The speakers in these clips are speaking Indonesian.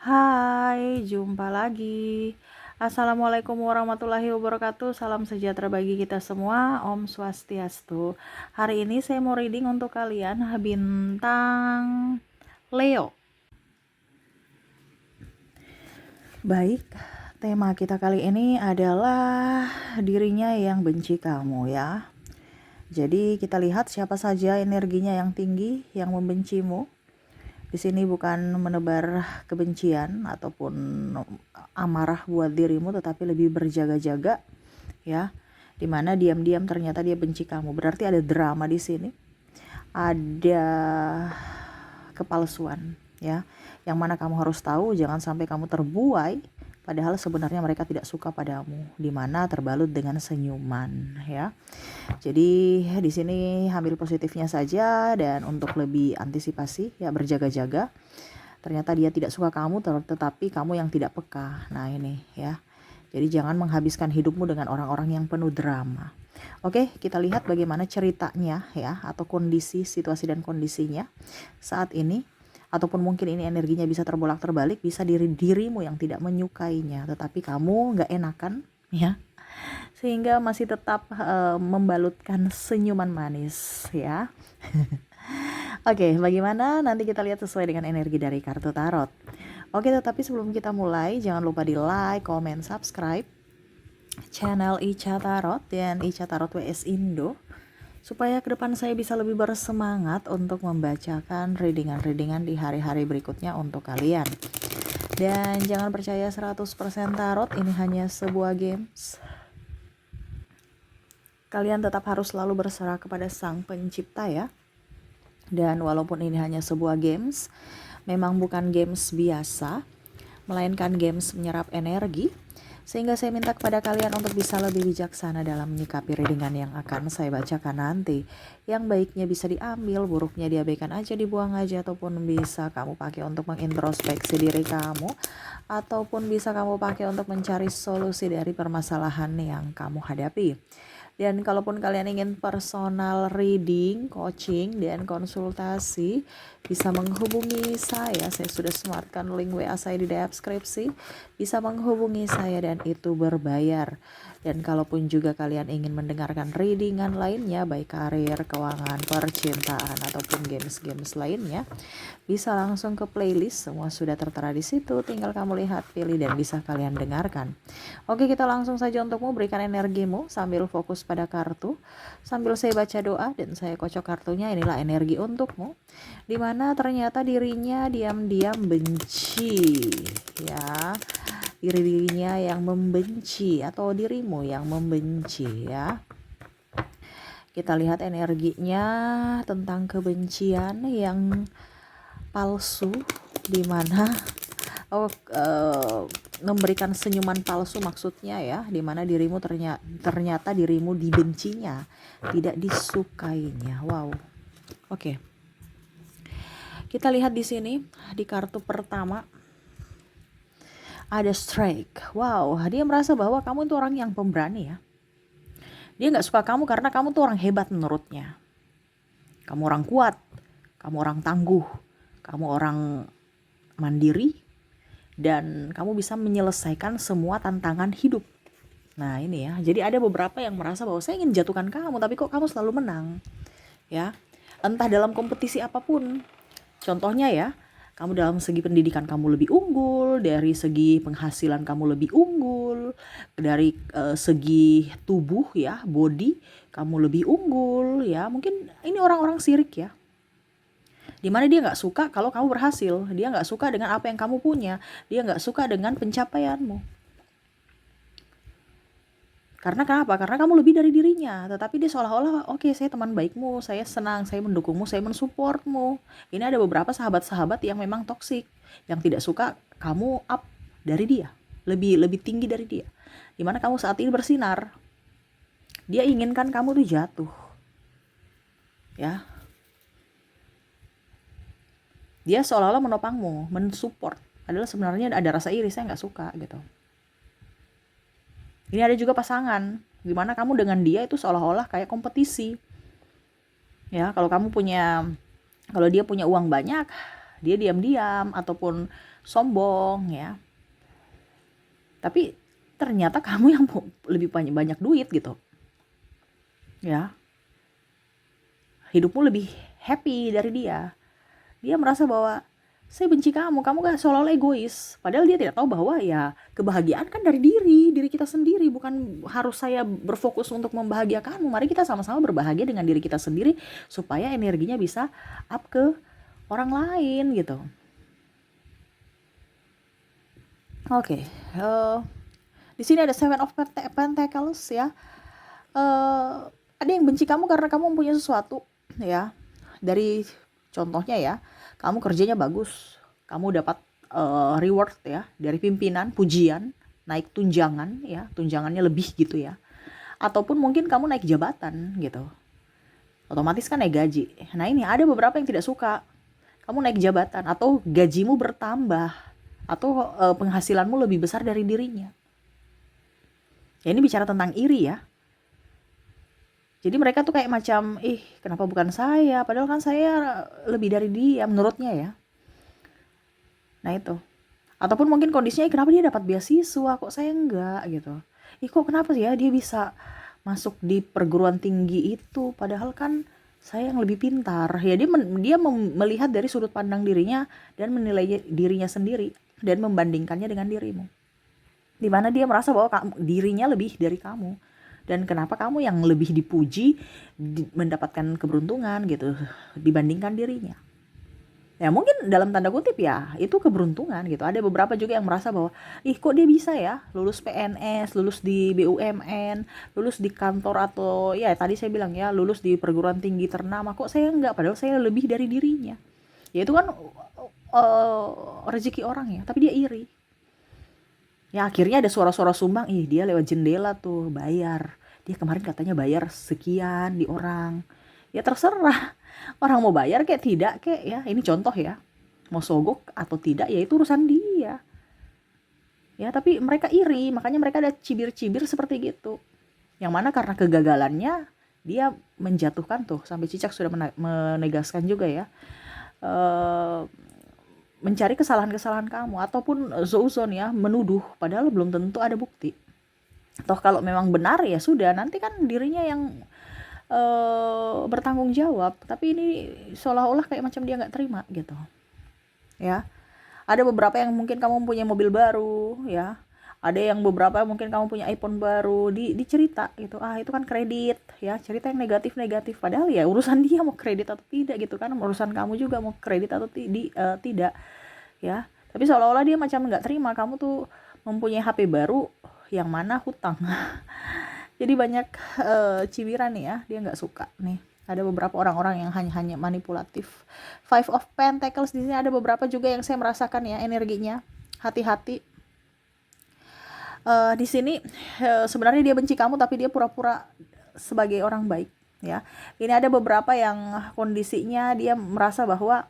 Hai, jumpa lagi. Assalamualaikum warahmatullahi wabarakatuh. Salam sejahtera bagi kita semua. Om Swastiastu. Hari ini saya mau reading untuk kalian bintang Leo. Baik, tema kita kali ini adalah dirinya yang benci kamu ya. Jadi kita lihat siapa saja energinya yang tinggi yang membencimu. Di sini bukan menebar kebencian ataupun amarah buat dirimu, tetapi lebih berjaga-jaga ya. Dimana diam-diam ternyata dia benci kamu. Berarti ada drama di sini. Ada kepalsuan ya. Yang mana kamu harus tahu, jangan sampai kamu terbuai padahal sebenarnya mereka tidak suka padamu, dimana terbalut dengan senyuman ya. Jadi di sini ambil positifnya saja, dan untuk lebih antisipasi ya berjaga-jaga. Ternyata dia tidak suka kamu, tetapi kamu yang tidak peka. Nah ini ya. Jadi jangan menghabiskan hidupmu dengan orang-orang yang penuh drama. Oke, kita lihat bagaimana ceritanya ya, atau kondisi, situasi dan kondisinya saat ini. Ataupun mungkin ini energinya bisa terbolak-terbalik, bisa dirimu yang tidak menyukainya, tetapi kamu gak enakan ya, sehingga masih tetap membalutkan senyuman manis ya. Oke, bagaimana? Nanti kita lihat sesuai dengan energi dari kartu tarot. Oke, tetapi sebelum kita mulai, jangan lupa di like, comment, subscribe channel Ica Tarot dan Ica Tarot WS Indo, supaya ke depan saya bisa lebih bersemangat untuk membacakan readingan-readingan di hari-hari berikutnya untuk kalian. Dan jangan percaya 100% tarot, ini hanya sebuah games. Kalian tetap harus selalu berserah kepada Sang Pencipta ya. Dan walaupun ini hanya sebuah games, memang bukan games biasa, melainkan games menyerap energi. Sehingga saya minta kepada kalian untuk bisa lebih bijaksana dalam menyikapi readingan yang akan saya bacakan nanti. Yang baiknya bisa diambil, buruknya diabaikan aja, dibuang aja, ataupun bisa kamu pakai untuk mengintrospeksi diri kamu, ataupun bisa kamu pakai untuk mencari solusi dari permasalahan yang kamu hadapi. Dan kalaupun kalian ingin personal reading, coaching, dan konsultasi, bisa menghubungi saya. Saya sudah sematkan link WA saya di deskripsi. Bisa menghubungi saya dan itu berbayar. Dan kalaupun juga kalian ingin mendengarkan readingan lainnya, baik karir, keuangan, percintaan, ataupun games-games lainnya, bisa langsung ke playlist. Semua sudah tertera di situ. Tinggal kamu lihat, pilih, dan bisa kalian dengarkan. Oke, kita langsung saja untukmu, berikan energimu sambil fokus pada kartu, sambil saya baca doa dan saya kocok kartunya. Inilah energi untukmu, dimana ternyata dirinya diam-diam benci ya, dirinya yang membenci atau dirimu yang membenci ya. Kita lihat energinya tentang kebencian yang palsu, dimana memberikan senyuman palsu maksudnya ya, dimana dirimu ternyata dirimu dibencinya, tidak disukainya. Wow. Oke. Kita lihat di sini di kartu pertama ada strike. Wow, dia merasa bahwa kamu itu orang yang pemberani ya. Dia nggak suka kamu karena kamu tuh orang hebat menurutnya. Kamu orang kuat, kamu orang tangguh, kamu orang mandiri, dan kamu bisa menyelesaikan semua tantangan hidup. Nah ini ya, jadi ada beberapa yang merasa bahwa saya ingin jatuhkan kamu, tapi kok kamu selalu menang ya. Entah dalam kompetisi apapun. Contohnya ya, kamu dalam segi pendidikan kamu lebih unggul, dari segi penghasilan kamu lebih unggul, dari segi tubuh ya, body kamu lebih unggul ya. Mungkin ini orang-orang sirik ya, dimana dia nggak suka kalau kamu berhasil, dia nggak suka dengan apa yang kamu punya, dia nggak suka dengan pencapaianmu. Karena kenapa? Karena kamu lebih dari dirinya, tetapi dia seolah-olah oke, saya teman baikmu, saya senang, saya mendukungmu, saya mensupportmu. Ini ada beberapa sahabat-sahabat yang memang toksik, yang tidak suka kamu up dari dia, lebih tinggi dari dia. Dimana kamu saat ini bersinar, dia inginkan kamu tuh jatuh ya. Dia seolah-olah menopangmu, mensupport, padahal sebenarnya ada rasa iri, saya nggak suka gitu. Ini ada juga pasangan, gimana kamu dengan dia itu seolah-olah kayak kompetisi ya. Kalau dia punya uang banyak, dia diam-diam ataupun sombong ya. Tapi ternyata kamu yang lebih banyak duit gitu. Ya. Hidupmu lebih happy dari dia. Dia merasa bahwa saya benci kamu kan seolah-olah egois. Padahal dia tidak tahu bahwa ya kebahagiaan kan dari diri kita sendiri. Bukan harus saya berfokus untuk membahagiakanmu. Mari kita sama-sama berbahagia dengan diri kita sendiri supaya energinya bisa up ke orang lain gitu. Oke, di sini ada Seven of Pentacles ya. Ada yang benci kamu karena kamu mempunyai sesuatu ya. Dari contohnya ya, kamu kerjanya bagus, kamu dapat reward ya dari pimpinan, pujian, naik tunjangan ya, tunjangannya lebih gitu ya. Ataupun mungkin kamu naik jabatan gitu. Otomatis kan naik gaji. Nah ini ada beberapa yang tidak suka. Kamu naik jabatan atau gajimu bertambah atau penghasilanmu lebih besar dari dirinya. Ya ini bicara tentang iri ya. Jadi mereka tuh kayak macam, kenapa bukan saya? Padahal kan saya lebih dari dia menurutnya ya. Nah itu. Ataupun mungkin kondisinya, kenapa dia dapat beasiswa, kok saya enggak gitu. Kok kenapa sih ya dia bisa masuk di perguruan tinggi itu? Padahal kan saya yang lebih pintar. Ya dia melihat dari sudut pandang dirinya dan menilai dirinya sendiri dan membandingkannya dengan dirimu. Dimana dia merasa bahwa dirinya lebih dari kamu. Dan kenapa kamu yang lebih dipuji mendapatkan keberuntungan gitu dibandingkan dirinya. Ya mungkin dalam tanda kutip ya itu keberuntungan gitu. Ada beberapa juga yang merasa bahwa kok dia bisa ya lulus PNS, lulus di BUMN, lulus di kantor atau ya tadi saya bilang ya lulus di perguruan tinggi ternama, kok saya enggak, padahal saya lebih dari dirinya. Ya itu kan rezeki orang ya, tapi dia iri. Ya akhirnya ada suara-suara sumbang, dia lewat jendela tuh bayar. Dia kemarin katanya bayar sekian di orang. Ya terserah. Orang mau bayar kayak tidak kayak ya. Ini contoh ya. Mau sogok atau tidak ya itu urusan dia. Ya tapi mereka iri, makanya mereka ada cibir-cibir seperti gitu. Yang mana karena kegagalannya dia menjatuhkan tuh, sampai Cicak sudah menegaskan juga ya. Mencari kesalahan-kesalahan kamu ataupun zouzon ya, menuduh padahal belum tentu ada bukti. Toh kalau memang benar ya sudah, nanti kan dirinya yang bertanggung jawab. Tapi ini seolah-olah kayak macam dia nggak terima gitu ya. Ada beberapa yang mungkin kamu punya mobil baru ya, ada yang beberapa mungkin kamu punya iPhone baru, dicerita gitu, itu kan kredit ya, cerita yang negatif-negatif, padahal ya urusan dia mau kredit atau tidak gitu kan, urusan kamu juga mau kredit atau tidak ya. Tapi seolah-olah dia macam nggak terima kamu tuh mempunyai HP baru yang mana hutang. Jadi banyak cibiran nih ya, dia nggak suka nih. Ada beberapa orang-orang yang hanya manipulatif. Five of Pentacles di sini ada beberapa juga yang saya merasakan ya energinya. Hati-hati. Di sini sebenarnya dia benci kamu tapi dia pura-pura sebagai orang baik ya. Ini ada beberapa yang kondisinya dia merasa bahwa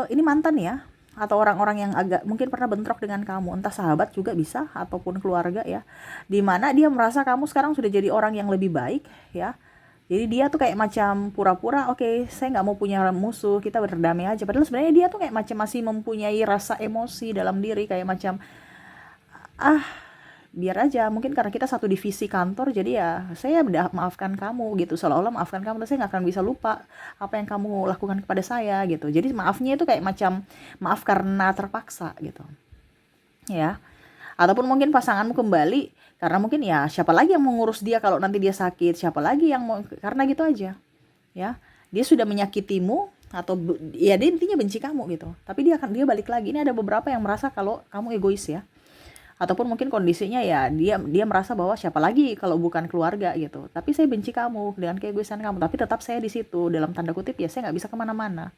ini mantan ya, atau orang-orang yang agak mungkin pernah bentrok dengan kamu, entah sahabat juga bisa ataupun keluarga ya. Dimana dia merasa kamu sekarang sudah jadi orang yang lebih baik ya. Jadi dia tuh kayak macam pura-pura, oke, saya nggak mau punya musuh, kita berdamai aja. Padahal sebenarnya dia tuh kayak macam masih mempunyai rasa emosi dalam diri, kayak macam biar aja, mungkin karena kita satu divisi kantor, jadi ya saya udah maafkan kamu gitu, seolah-olah maafkan kamu, tapi saya nggak akan bisa lupa apa yang kamu lakukan kepada saya gitu. Jadi maafnya itu kayak macam maaf karena terpaksa gitu ya. Ataupun mungkin pasanganmu kembali karena mungkin ya siapa lagi yang mengurus dia kalau nanti dia sakit, siapa lagi yang mau, karena gitu aja ya. Dia sudah menyakitimu atau ya dia intinya benci kamu gitu, tapi dia balik lagi. Ini ada beberapa yang merasa kalau kamu egois ya. Ataupun mungkin kondisinya ya dia merasa bahwa siapa lagi kalau bukan keluarga gitu. Tapi saya benci kamu dengan keegoisan kamu, tapi tetap saya di situ, dalam tanda kutip ya saya nggak bisa kemana-mana.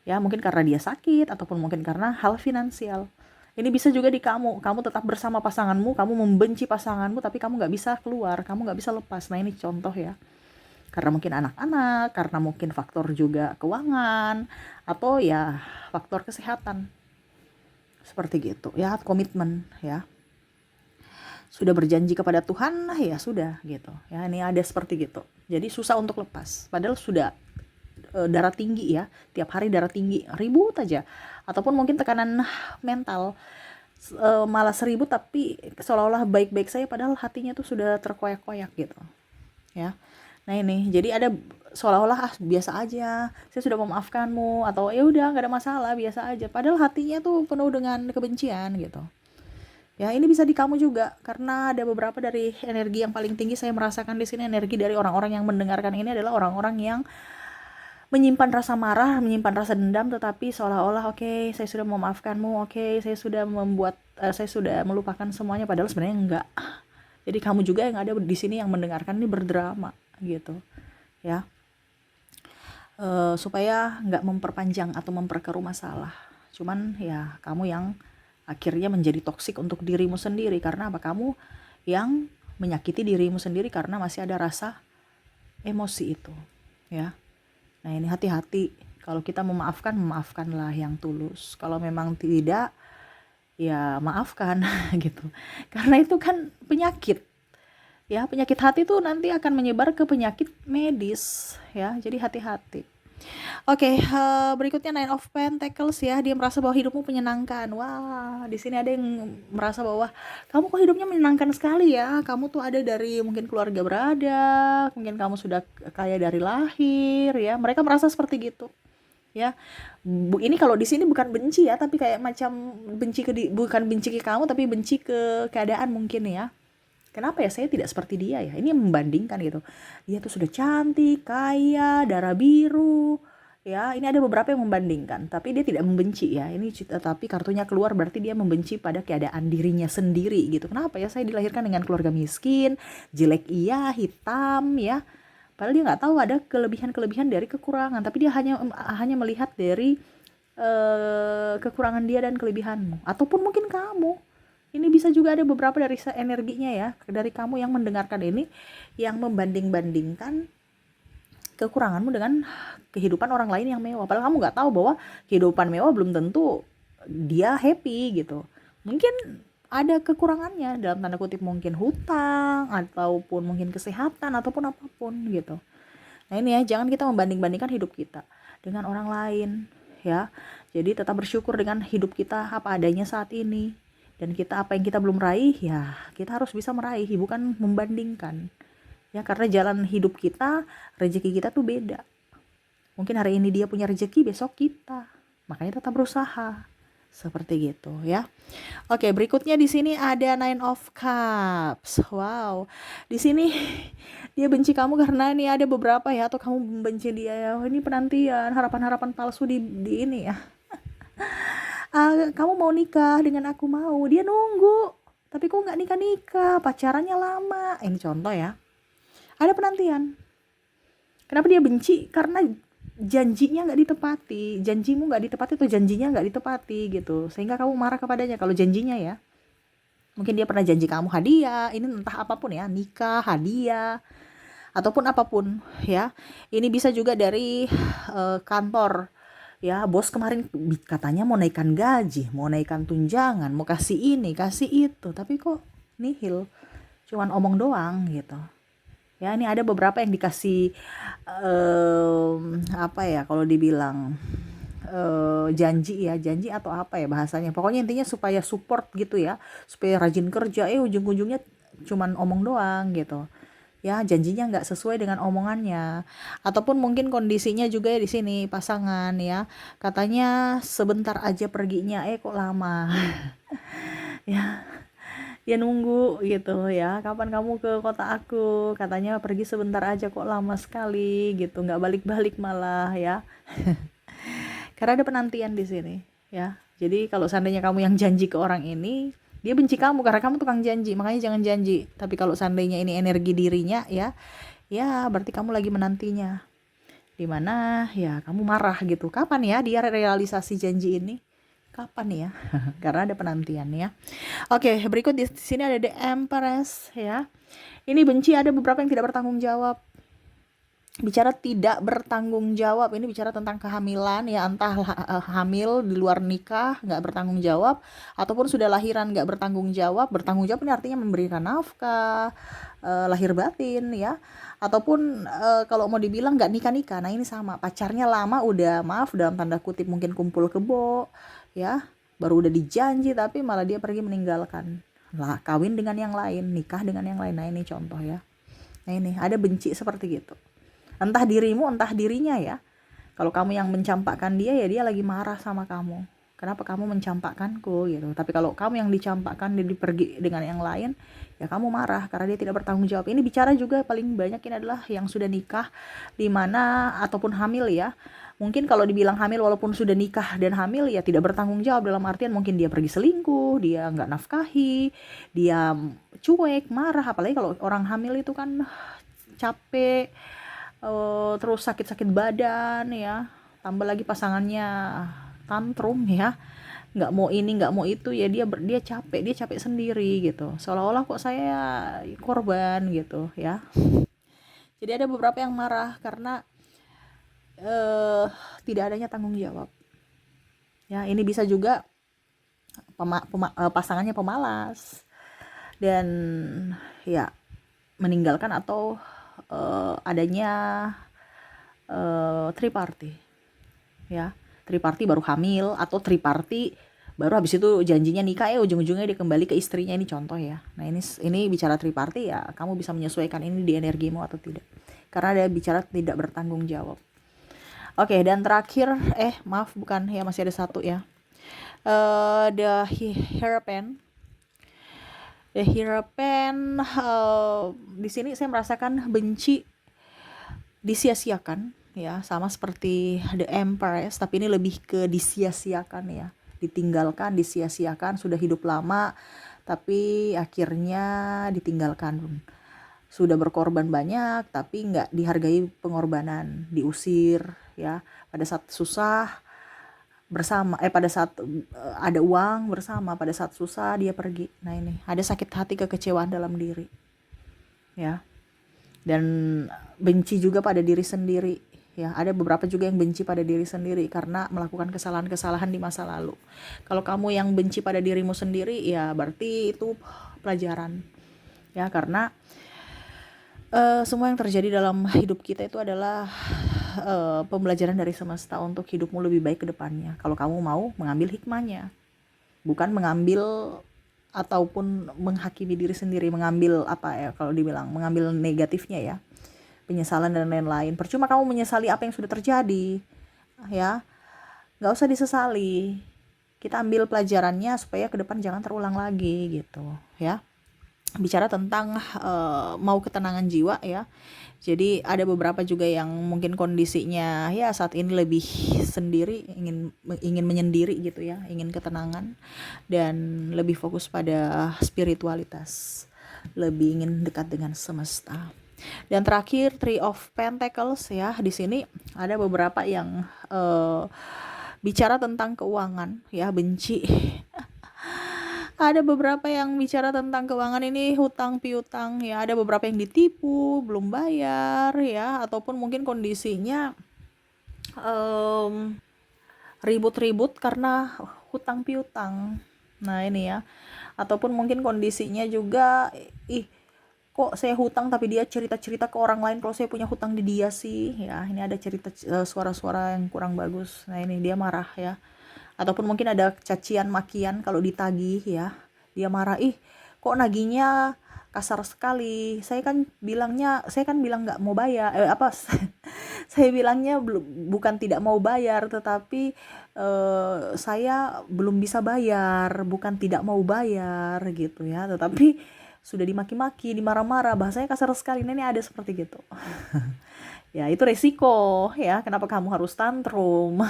Ya mungkin karena dia sakit ataupun mungkin karena hal finansial. Ini bisa juga di kamu tetap bersama pasanganmu, kamu membenci pasanganmu tapi kamu nggak bisa keluar, kamu nggak bisa lepas. Nah ini contoh ya. Karena mungkin anak-anak, karena mungkin faktor juga keuangan atau ya faktor kesehatan. Seperti gitu ya, komitmen ya, sudah berjanji kepada Tuhan ya sudah gitu ya. Ini ada seperti gitu, jadi susah untuk lepas padahal sudah darah tinggi ya, tiap hari darah tinggi ribut aja, ataupun mungkin tekanan mental, malah seribut tapi seolah-olah baik-baik saja padahal hatinya tuh sudah terkoyak-koyak gitu ya. Nah ini jadi ada seolah-olah biasa aja, saya sudah memaafkanmu, atau ya udah nggak ada masalah biasa aja, padahal hatinya tuh penuh dengan kebencian gitu. Ya, ini bisa di kamu juga karena ada beberapa dari energi yang paling tinggi saya merasakan di sini, energi dari orang-orang yang mendengarkan ini adalah orang-orang yang menyimpan rasa marah, menyimpan rasa dendam, tetapi seolah-olah oke, saya sudah memaafkanmu, oke, saya sudah melupakan semuanya, padahal sebenarnya enggak. Jadi kamu juga yang ada di sini yang mendengarkan ini berdrama gitu. Ya. Supaya nggak memperpanjang atau memperkeruh masalah. Cuman ya kamu yang akhirnya menjadi toksik untuk dirimu sendiri. Karena apa? Kamu yang menyakiti dirimu sendiri karena masih ada rasa emosi itu ya. Nah ini hati-hati, kalau kita memaafkan, memaafkanlah yang tulus. Kalau memang tidak, ya maafkan gitu. Karena itu kan penyakit ya, penyakit hati tuh nanti akan menyebar ke penyakit medis ya, jadi hati-hati. Oke, berikutnya Nine of Pentacles ya, dia merasa bahwa hidupmu menyenangkan. Wah, di sini ada yang merasa bahwa kamu kok hidupnya menyenangkan sekali ya, kamu tuh ada dari mungkin keluarga berada, mungkin kamu sudah kaya dari lahir ya, mereka merasa seperti gitu ya. Ini kalau di sini bukan benci ya, tapi kayak macam bukan benci ke kamu, tapi benci ke keadaan mungkin ya. Kenapa ya saya tidak seperti dia ya? Ini membandingkan gitu. Dia tuh sudah cantik, kaya, darah biru. Ya, ini ada beberapa yang membandingkan, tapi dia tidak membenci ya. Ini tapi kartunya keluar berarti dia membenci pada keadaan dirinya sendiri gitu. Kenapa ya saya dilahirkan dengan keluarga miskin, jelek iya, hitam ya. Padahal dia nggak tahu ada kelebihan-kelebihan dari kekurangan, tapi dia hanya melihat dari kekurangan dia dan kelebihanmu. Ataupun mungkin kamu. Ini bisa juga ada beberapa dari energinya ya, dari kamu yang mendengarkan ini, yang membanding-bandingkan kekuranganmu dengan kehidupan orang lain yang mewah. Padahal kamu nggak tahu bahwa kehidupan mewah belum tentu dia happy gitu. Mungkin ada kekurangannya, dalam tanda kutip mungkin hutang, ataupun mungkin kesehatan, ataupun apapun gitu. Nah ini ya, jangan kita membanding-bandingkan hidup kita dengan orang lain ya. Jadi tetap bersyukur dengan hidup kita apa adanya saat ini. Dan kita apa yang kita belum raih ya kita harus bisa meraih, bukan membandingkan ya, karena jalan hidup kita, rezeki kita tuh beda. Mungkin hari ini dia punya rezeki, besok kita, makanya tetap berusaha seperti gitu ya. Oke, berikutnya di sini ada Nine of Cups. Wow, di sini dia benci kamu karena ini ada beberapa ya, atau kamu membenci dia ya. Ini penantian, harapan-harapan palsu di ini ya. Kamu mau nikah dengan aku, mau, dia nunggu tapi kok nggak nikah, pacarannya lama. Ini contoh ya, ada penantian. Kenapa dia benci? Karena janjinya nggak ditepati, janjimu nggak ditepati atau janjinya nggak ditepati gitu, sehingga kamu marah kepadanya. Kalau janjinya ya, mungkin dia pernah janji kamu hadiah, ini entah apapun ya, nikah, hadiah, ataupun apapun ya. Ini bisa juga dari kantor ya, bos kemarin katanya mau naikkan gaji, mau naikkan tunjangan, mau kasih ini, kasih itu, tapi kok nihil, cuman omong doang gitu. Ya, ini ada beberapa yang dikasih apa ya kalau dibilang janji atau apa ya bahasanya. Pokoknya intinya supaya support gitu ya, supaya rajin kerja, ujung-ujungnya cuman omong doang gitu. Ya, janjinya nggak sesuai dengan omongannya. Ataupun mungkin kondisinya juga ya di sini pasangan ya, katanya sebentar aja perginya, kok lama. Ya, dia nunggu gitu ya, kapan kamu ke kota aku, katanya pergi sebentar aja kok lama sekali gitu, nggak balik-balik malah ya. Karena ada penantian di sini ya. Jadi kalau seandainya kamu yang janji ke orang ini, dia benci kamu karena kamu tukang janji, makanya jangan janji. Tapi kalau seandainya ini energi dirinya ya berarti kamu lagi menantinya, dimana ya kamu marah gitu, kapan ya dia realisasi janji ini, kapan ya. Karena ada penantian ya. Oke, berikut di sini ada The Empress ya. Ini benci, ada beberapa yang tidak bertanggung jawab Bicara tidak bertanggung jawab, ini bicara tentang kehamilan ya, entah hamil di luar nikah nggak bertanggung jawab, ataupun sudah lahiran nggak bertanggung jawab. Bertanggung jawab ini artinya memberikan nafkah, lahir batin ya, ataupun kalau mau dibilang nggak nikah-nikah, nah ini sama, pacarnya lama udah, maaf dalam tanda kutip, mungkin kumpul kebo ya, baru udah dijanji tapi malah dia pergi meninggalkan, lah kawin dengan yang lain, nikah dengan yang lain. Nah ini contoh ya, nah ini ada benci seperti gitu, entah dirimu entah dirinya ya. Kalau kamu yang mencampakkan dia, ya dia lagi marah sama kamu, kenapa kamu mencampakkanku gitu. Tapi kalau kamu yang dicampakkan, dia pergi dengan yang lain, ya kamu marah karena dia tidak bertanggung jawab. Ini bicara juga paling banyak ini adalah yang sudah nikah, dimana ataupun hamil ya. Mungkin kalau dibilang hamil walaupun sudah nikah dan hamil, ya tidak bertanggung jawab dalam artian mungkin dia pergi selingkuh, dia nggak nafkahi, dia cuek, marah. Apalagi kalau orang hamil itu kan capek, terus sakit-sakit badan ya, tambah lagi pasangannya tantrum ya, nggak mau ini nggak mau itu ya, dia capek sendiri gitu, seolah-olah kok saya korban gitu ya. Jadi ada beberapa yang marah karena tidak adanya tanggung jawab ya. Ini bisa juga pasangannya pemalas dan ya meninggalkan, atau adanya triparty ya, triparty baru hamil, atau triparty baru habis itu janjinya nikah, ujung-ujungnya dia kembali ke istrinya. Ini contoh ya. Nah ini bicara triparty ya, kamu bisa menyesuaikan ini di energimu atau tidak, karena ada bicara tidak bertanggung jawab. Oke, dan terakhir maaf bukan ya, masih ada satu ya, the Hierophant. The Hierophant, di sini saya merasakan benci disia-siakan ya, sama seperti The Empress, tapi ini lebih ke disia-siakan ya, ditinggalkan, disia-siakan, sudah hidup lama tapi akhirnya ditinggalkan, sudah berkorban banyak tapi nggak dihargai pengorbanan, diusir ya, pada saat susah bersama, pada saat ada uang bersama, pada saat susah dia pergi. Nah ini ada sakit hati, kekecewaan dalam diri ya, dan benci juga pada diri sendiri ya. Ada beberapa juga yang benci pada diri sendiri karena melakukan kesalahan-kesalahan di masa lalu. Kalau kamu yang benci pada dirimu sendiri, ya berarti itu pelajaran ya, karena semua yang terjadi dalam hidup kita itu adalah pembelajaran dari semesta untuk hidupmu lebih baik ke depannya, kalau kamu mau mengambil hikmahnya, bukan mengambil ataupun menghakimi diri sendiri, mengambil apa ya, kalau dibilang mengambil negatifnya ya, penyesalan dan lain-lain. Percuma kamu menyesali apa yang sudah terjadi ya, nggak usah disesali, kita ambil pelajarannya supaya ke depan jangan terulang lagi gitu ya. Bicara tentang mau ketenangan jiwa ya, jadi ada beberapa juga yang mungkin kondisinya ya saat ini lebih sendiri, ingin menyendiri gitu ya, ingin ketenangan dan lebih fokus pada spiritualitas, lebih ingin dekat dengan semesta. Dan terakhir Three of Pentacles ya, di sini ada beberapa yang bicara tentang keuangan ya, benci. Ada beberapa yang bicara tentang keuangan, ini hutang piutang ya, ada beberapa yang ditipu, belum bayar ya, ataupun mungkin kondisinya ribut-ribut karena hutang piutang. Nah ini ya, ataupun mungkin kondisinya juga, kok saya hutang tapi dia cerita-cerita ke orang lain kalau saya punya hutang di dia sih ya. Ini ada cerita suara-suara yang kurang bagus. Nah ini dia marah ya, ataupun mungkin ada cacian makian kalau ditagih ya, dia marah, kok nagihnya kasar sekali, saya kan bilang nggak mau bayar, saya bilangnya bukan tidak mau bayar, tetapi saya belum bisa bayar, bukan tidak mau bayar gitu ya, tetapi sudah dimaki-maki, dimarah-marah, bahasanya kasar sekali. Ini ada seperti gitu. Ya itu resiko ya, kenapa kamu harus tantrum.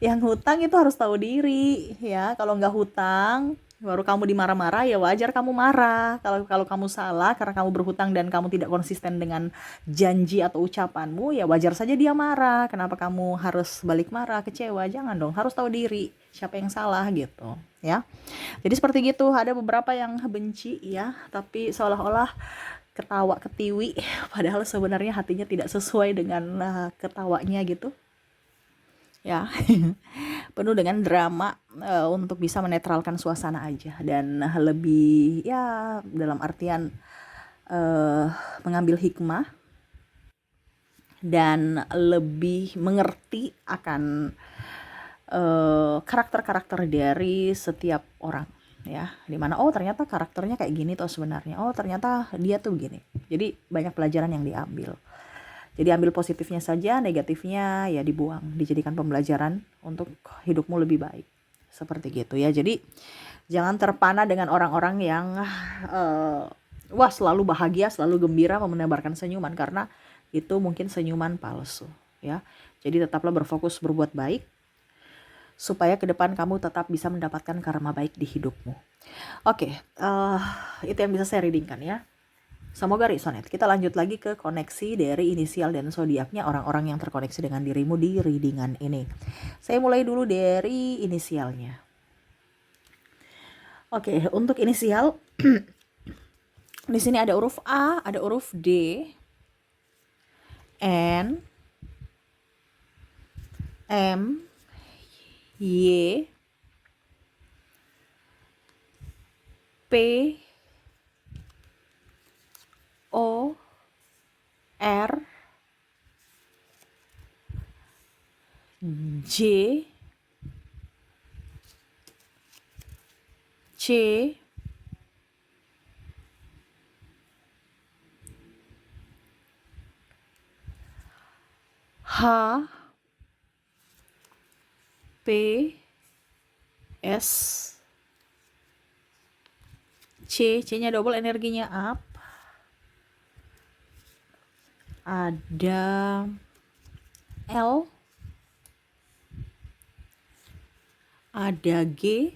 Yang hutang itu harus tahu diri ya, kalau nggak hutang baru kamu dimarah-marah, ya wajar kamu marah. Kalau kamu salah karena kamu berhutang dan kamu tidak konsisten dengan janji atau ucapanmu, ya wajar saja dia marah. Kenapa kamu harus balik marah, kecewa? Jangan dong, harus tahu diri siapa yang salah gitu ya. Jadi seperti gitu, ada beberapa yang benci ya, tapi seolah-olah ketawa ketiwi padahal sebenarnya hatinya tidak sesuai dengan ketawanya gitu ya. Penuh dengan drama untuk bisa menetralkan suasana aja, dan lebih ya dalam artian mengambil hikmah dan lebih mengerti akan karakter-karakter dari setiap orang ya, dimana oh ternyata karakternya kayak gini tuh sebenarnya, oh ternyata dia tuh gini. Jadi banyak pelajaran yang diambil. Jadi ambil positifnya saja, negatifnya ya dibuang, dijadikan pembelajaran untuk hidupmu lebih baik. Seperti gitu ya. Jadi jangan terpana dengan orang-orang yang wah selalu bahagia, selalu gembira, menebarkan senyuman, karena itu mungkin senyuman palsu ya. Jadi tetaplah berfokus berbuat baik supaya ke depan kamu tetap bisa mendapatkan karma baik di hidupmu. Oke, itu yang bisa saya readingkan ya. Semoga resonate. Kita lanjut lagi ke koneksi dari inisial dan zodiaknya orang-orang yang terkoneksi dengan dirimu di readingan ini. Saya mulai dulu dari inisialnya. Oke, untuk inisial di sini ada huruf A, ada huruf D, N, M, Y, P, O, R, J, C, H, P, S, C-nya double, energinya up. Ada L, ada G,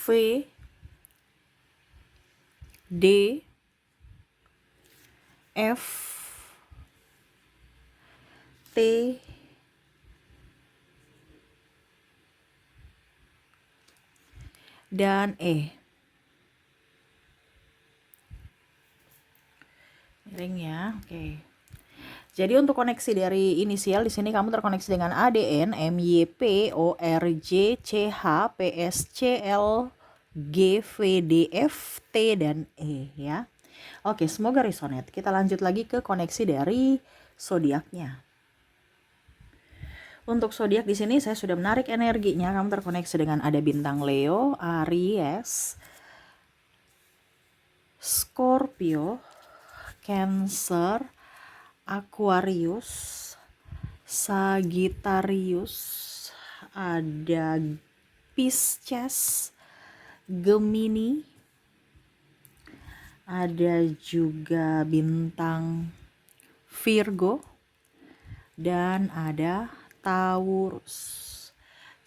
V, D, F, T, dan E. Miring ya, oke. Jadi untuk koneksi dari inisial di sini kamu terkoneksi dengan ADN, MYP, ORJ, CH, PS, CL, G, V, D, F, T, dan E ya. Oke, semoga resonate. Kita lanjut lagi ke koneksi dari zodiaknya. Untuk zodiak di sini saya sudah menarik energinya. Kamu terkoneksi dengan ada bintang Leo, Aries, Scorpio, Cancer, Aquarius, Sagittarius, ada Pisces, Gemini, ada juga bintang Virgo, dan ada Taurus.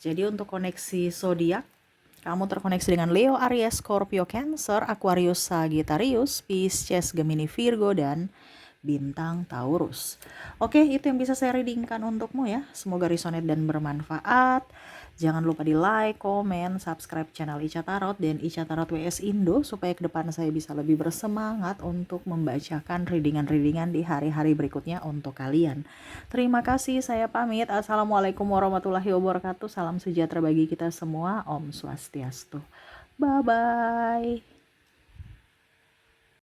Jadi untuk koneksi zodiak, kamu terkoneksi dengan Leo, Aries, Scorpio, Cancer, Aquarius, Sagittarius, Pisces, Gemini, Virgo, dan bintang Taurus. Oke, itu yang bisa saya readingkan untukmu ya. Semoga resonate dan bermanfaat. Jangan lupa di like, komen, subscribe channel Ica Tarot dan Ica Tarot WS Indo supaya ke depan saya bisa lebih bersemangat untuk membacakan readingan-readingan di hari-hari berikutnya untuk kalian. Terima kasih, saya pamit. Assalamualaikum warahmatullahi wabarakatuh. Salam sejahtera bagi kita semua. Om Swastiastu. Bye-bye.